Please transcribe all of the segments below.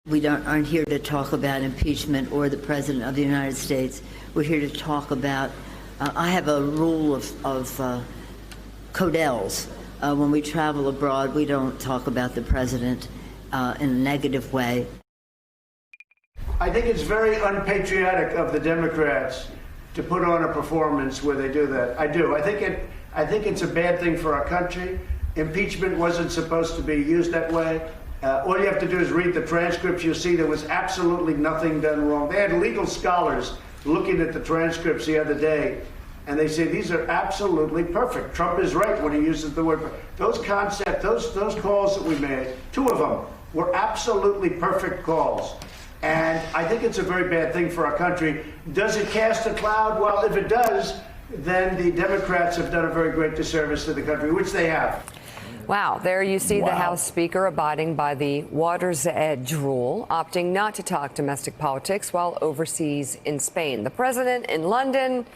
We aren't here to talk about impeachment or the President of the United States. We're here to talk about, I have a rule of Codell's. When we travel abroad, we don't talk about the President in a negative way. I think it's very unpatriotic of the Democrats to put on a performance where they do that. I do. I think it's a bad thing for our country. Impeachment wasn't supposed to be used that way. All you have to do is read the transcripts. You'll see there was absolutely nothing done wrong. They had legal scholars looking at the transcripts the other day, and they say these are absolutely perfect. Trump is right when he uses the word. Those concepts, those calls that we made, 2 of them were absolutely perfect calls. And I think it's a very bad thing for our country. Does it cast a cloud? Well, if it does, then the Democrats have done a very great disservice to the country, which they have. Wow. There you see the House Speaker abiding by the water's edge rule, opting not to talk domestic politics while overseas in Spain. The president in London,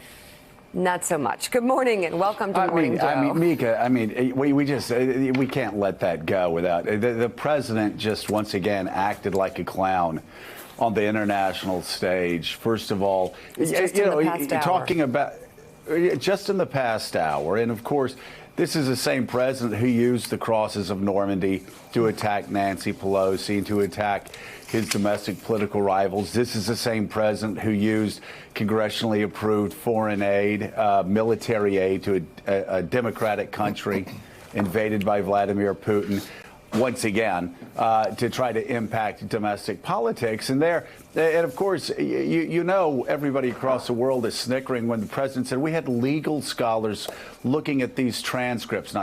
not so much. Good morning and welcome to Morning Joe. Mika, we can't let that go without the president just once again acted like a clown on the international stage. First of all, talking about just in the past hour. And of course, this is the same president who used the crosses of Normandy to attack Nancy Pelosi and to attack his domestic political rivals. This is the same president who used congressionally approved foreign aid, military aid to a democratic country invaded by Vladimir Putin, once again, to try to impact domestic politics. And of course, everybody across the world is snickering when the president said we had legal scholars looking at these transcripts,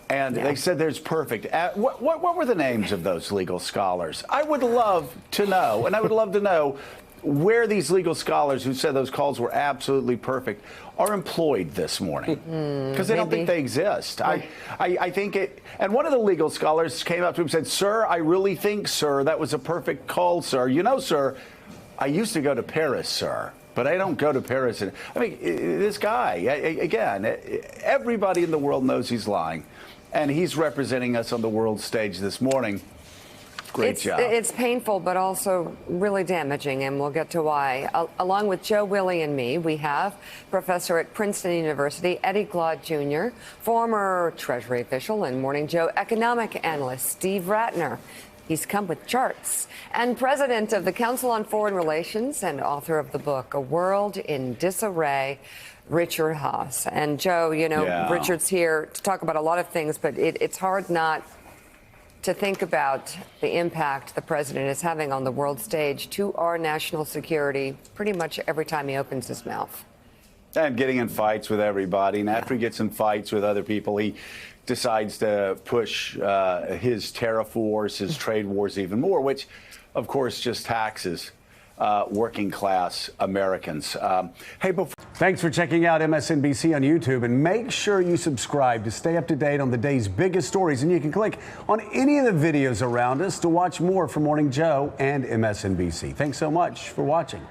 and they said there's perfect. What were the names of those legal scholars? I would love to know, and I would love to know where these legal scholars who said those calls were absolutely perfect are employed this morning, because I don't think they exist. I think it. And one of the legal scholars came up to him and said, "Sir, I really think, sir, that was a perfect call, sir. You know, sir, I used to go to Paris, sir, but I don't go to Paris." I mean, this guy, again, everybody in the world knows he's lying, and he's representing us on the world stage this morning. Great job. It's painful, but also really damaging, and we'll get to why. Along with Joe, Willie, and me, we have professor at Princeton University, Eddie Glaude Jr., former Treasury official and Morning Joe economic analyst Steve Rattner. He's come with charts. And president of the Council on Foreign Relations and author of the book, A World in Disarray, Richard Haass. And Joe, Richard's here to talk about a lot of things, but it's hard not to think about the impact the president is having on the world stage to our national security pretty much every time he opens his mouth. And getting in fights with everybody. And after he gets in fights with other people, he decides to push his tariff wars, his trade wars even more, which, of course, just taxes working class Americans. Thanks for checking out MSNBC on YouTube, and make sure you subscribe to stay up to date on the day's biggest stories. And you can click on any of the videos around us to watch more from Morning Joe and MSNBC. Thanks so much for watching.